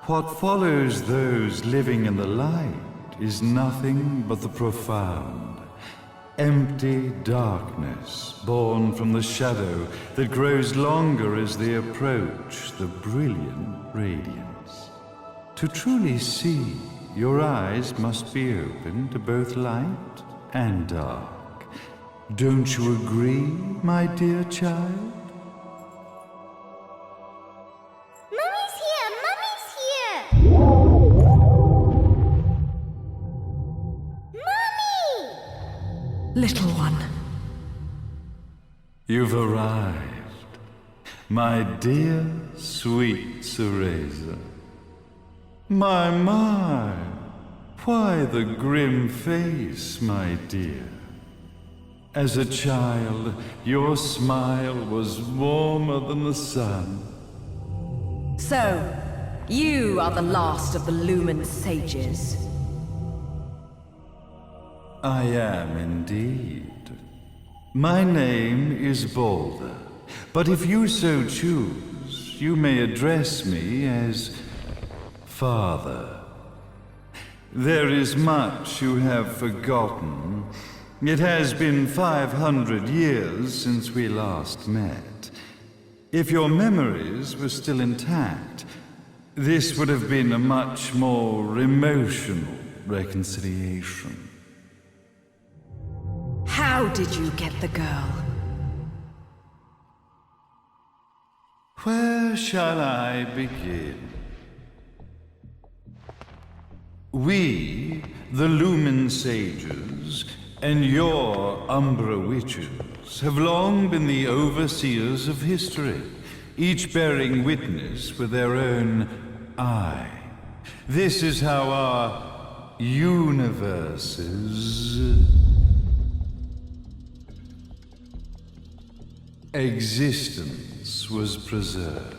What follows those living in the light is nothing but the profound, empty darkness born from the shadow that grows longer as they approach the brilliant radiance. To truly see, your eyes must be open to both light and dark. Don't you agree, my dear child? Little one. You've arrived, my dear, sweet Cereza. My, why the grim face, my dear? As a child, your smile was warmer than the sun. So, you are the last of the Lumen sages. I am indeed. My name is Balder, but if you so choose, you may address me as Father. There is much you have forgotten. It has been 500 years since we last met. If your memories were still intact, this would have been a much more emotional reconciliation. How did you get the girl? Where shall I begin? We, the Lumen Sages, and your Umbra Witches, have long been the overseers of history, each bearing witness with their own eye. This is how our universes existence was preserved.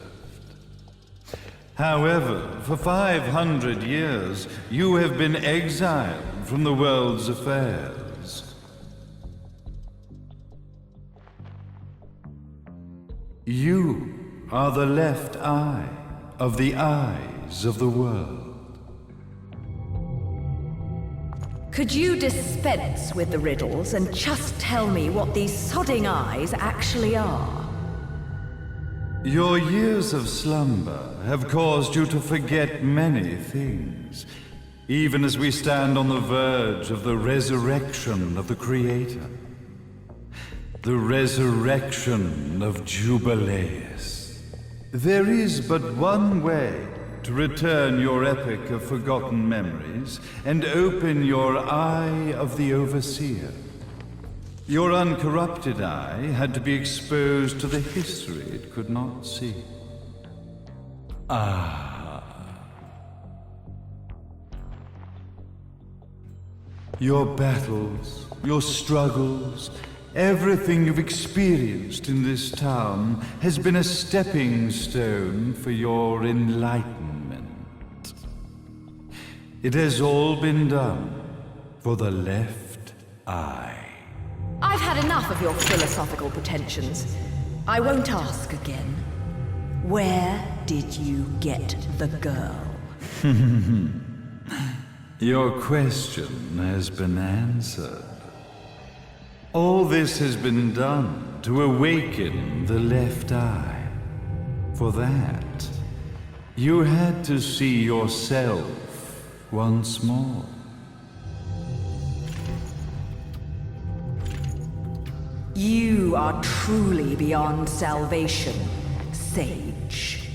However, for 500 years, you have been exiled from the world's affairs. You are the left eye of the eyes of the world. Could you dispense with the riddles and just tell me what these sodding eyes actually are? Your years of slumber have caused you to forget many things, even as we stand on the verge of the resurrection of the Creator. The resurrection of Jubileus. There is but one way to return your epic of forgotten memories and open your eye of the Overseer. Your uncorrupted eye had to be exposed to the history it could not see. Your battles, your struggles, everything you've experienced in this town has been a stepping stone for your enlightenment. It has all been done for the left eye. I've had enough of your philosophical pretensions. I won't ask again. Where did you get the girl? Your question has been answered. All this has been done to awaken the left eye. For that, you had to see yourself once more. You are truly beyond salvation, sage.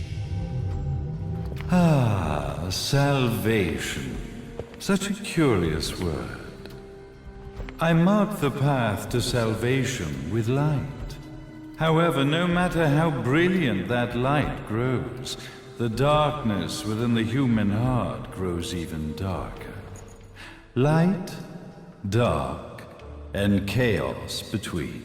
Salvation. Such a curious word. I mark the path to salvation with light. However, no matter how brilliant that light grows, the darkness within the human heart grows even darker. Light, dark, and chaos between.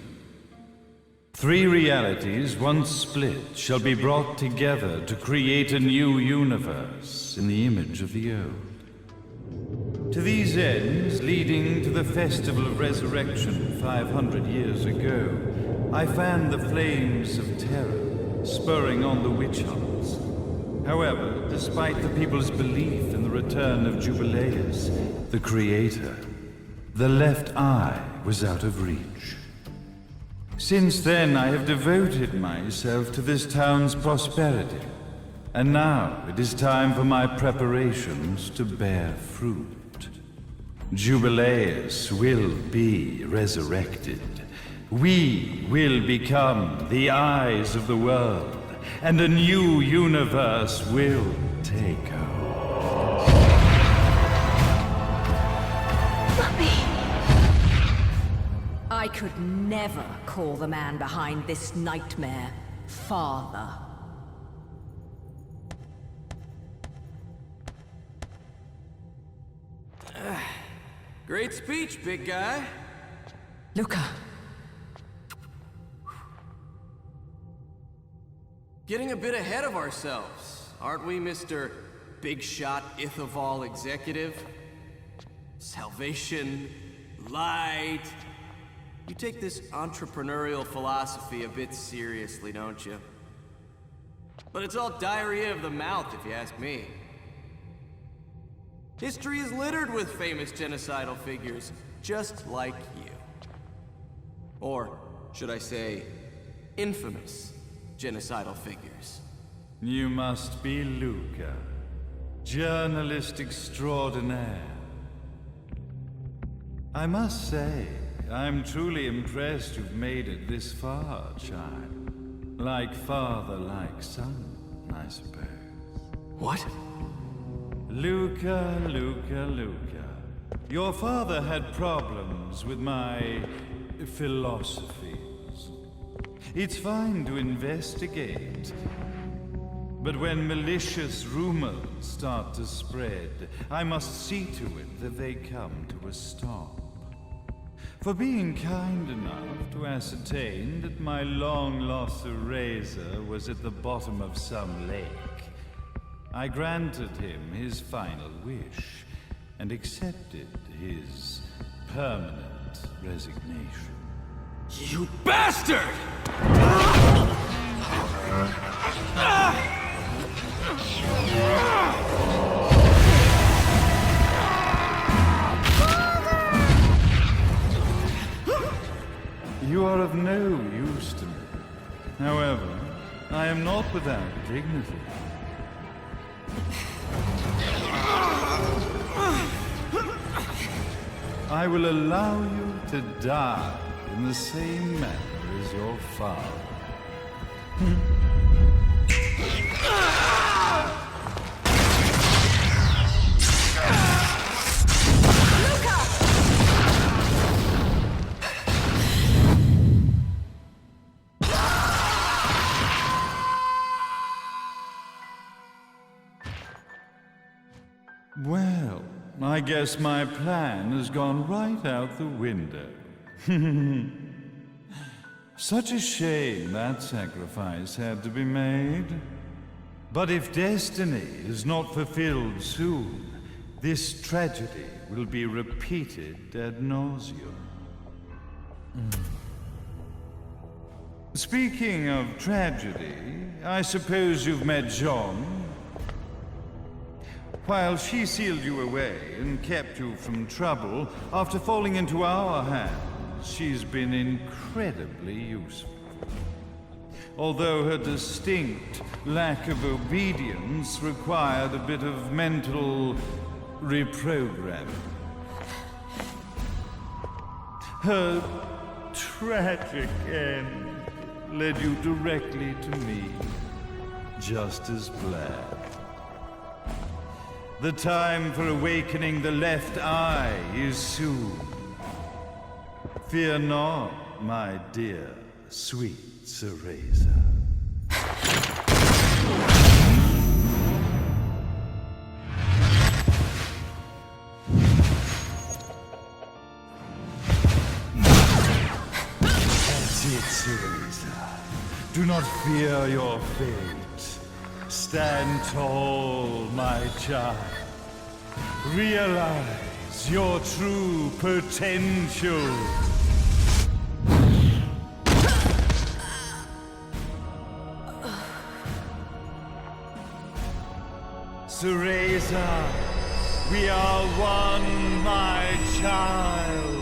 Three realities, once split, shall be brought together to create a new universe in the image of the old. To these ends, leading to the Festival of Resurrection 500 years ago, I fanned the flames of terror, spurring on the witch hunts. However, despite the people's belief in the return of Jubileus, the creator, the left eye was out of reach. Since then, I have devoted myself to this town's prosperity, and now it is time for my preparations to bear fruit. Jubileus will be resurrected. We will become the eyes of the world, and a new universe will take hold. Mummy! I could never call the man behind this nightmare father. Great speech, big guy. Luca. Getting a bit ahead of ourselves, aren't we, Mr. Big Shot Ithaval Executive? Salvation, light. You take this entrepreneurial philosophy a bit seriously, don't you? But it's all diarrhea of the mouth, if you ask me. History is littered with famous genocidal figures, just like you. Or, should I say, infamous genocidal figures. You must be Luca, journalist extraordinaire. I must say, I'm truly impressed you've made it this far, child. Like father, like son, I suppose. What? Luca. Your father had problems with my philosophies. It's fine to investigate, but when malicious rumors start to spread, I must see to it that they come to a stop. For being kind enough to ascertain that my long-lost eraser was at the bottom of some lake, I granted him his final wish and accepted his permanent resignation. You bastard! You are of no use to me. However, I am not without dignity. I will allow you to die in the same manner as your father. Well, I guess my plan has gone right out the window. Such a shame that sacrifice had to be made. But if destiny is not fulfilled soon, this tragedy will be repeated ad nauseum. Speaking of tragedy, I suppose you've met Jean. While she sealed you away and kept you from trouble, after falling into our hands, she's been incredibly useful. Although her distinct lack of obedience required a bit of mental reprogramming. Her tragic end led you directly to me, just as planned. The time for awakening the left eye is soon. Fear not, my dear, sweet Cereza. That's it, Cereza. Do not fear your fate. Stand tall, my child. Realize your true potential. Cereza, we are one, my child.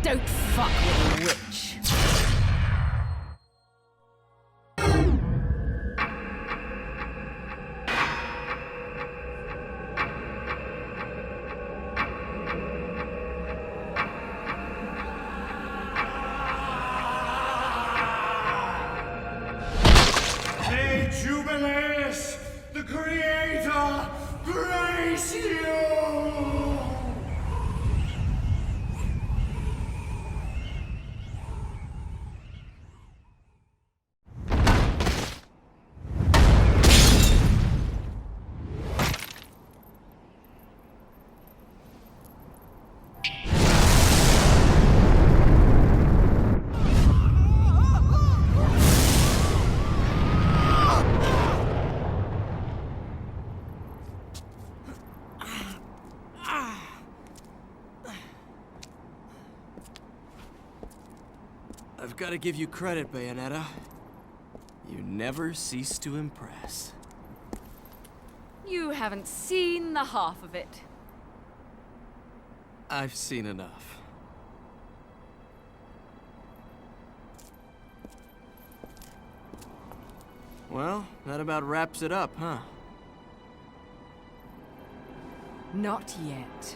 Don't fuck with a witch. Jubileus, the Creator, grace you! I've got to give you credit, Bayonetta. You never cease to impress. You haven't seen the half of it. I've seen enough. Well, that about wraps it up, huh? Not yet.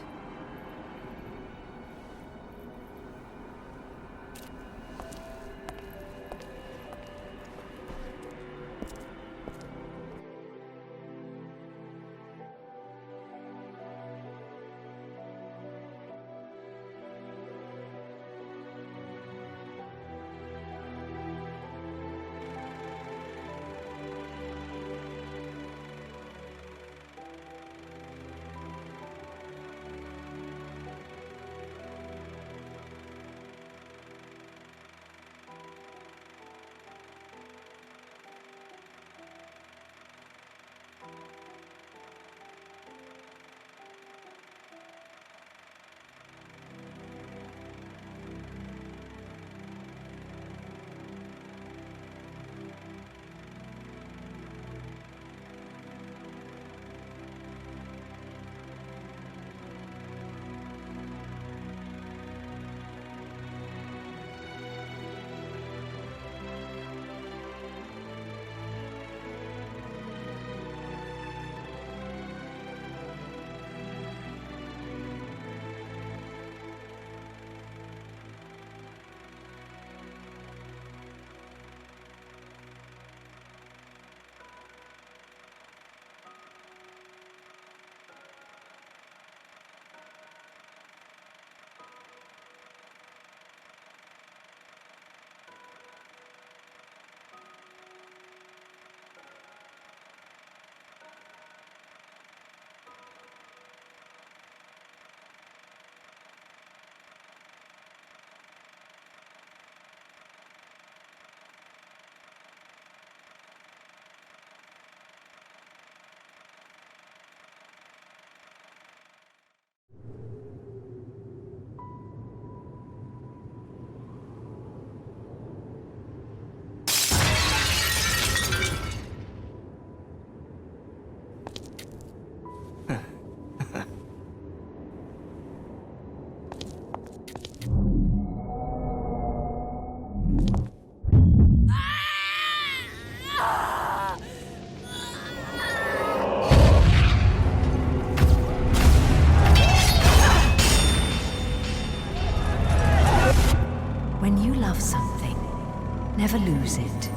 Never lose it.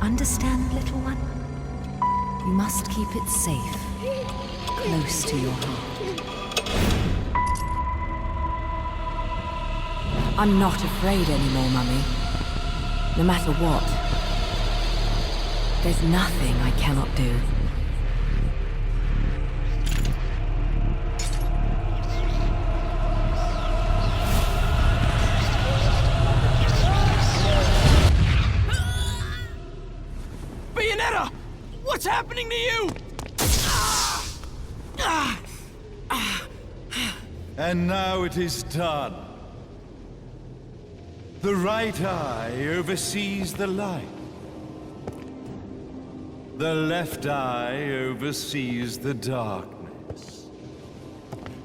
Understand, little one? You must keep it safe, close to your heart. I'm not afraid anymore, Mummy. No matter what. There's nothing I cannot do. Bayonetta! What's happening to you? And now it is done. The right eye oversees the light. The left eye oversees the darkness.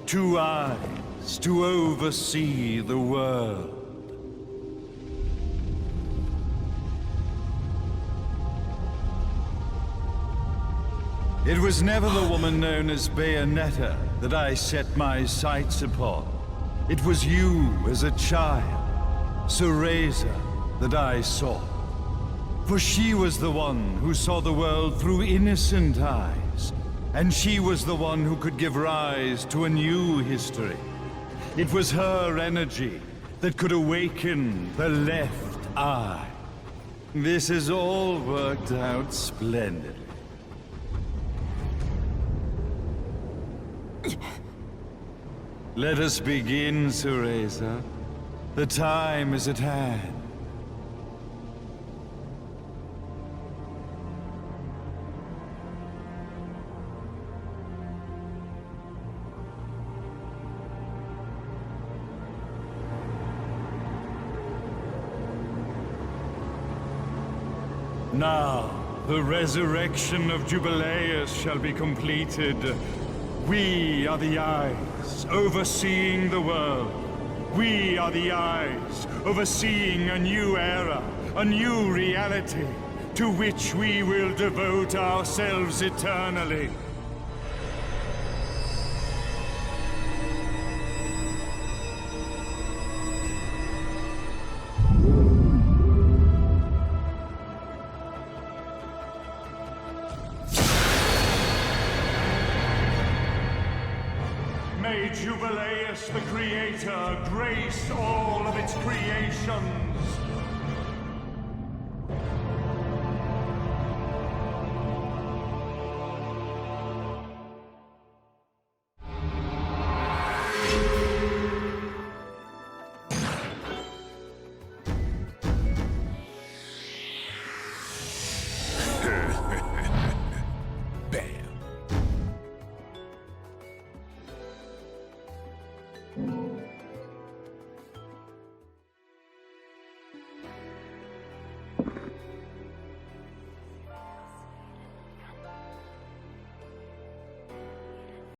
2 eyes to oversee the world. It was never the woman known as Bayonetta that I set my sights upon. It was you as a child, Cereza, that I sought. For she was the one who saw the world through innocent eyes, and she was the one who could give rise to a new history. It was her energy that could awaken the left eye. This has all worked out splendidly. Let us begin, Cereza. The time is at hand. Now, the resurrection of Jubileus shall be completed. We are the eyes overseeing the world. We are the eyes overseeing a new era, a new reality, to which we will devote ourselves eternally. May Jubileus the Creator grace all of its creations.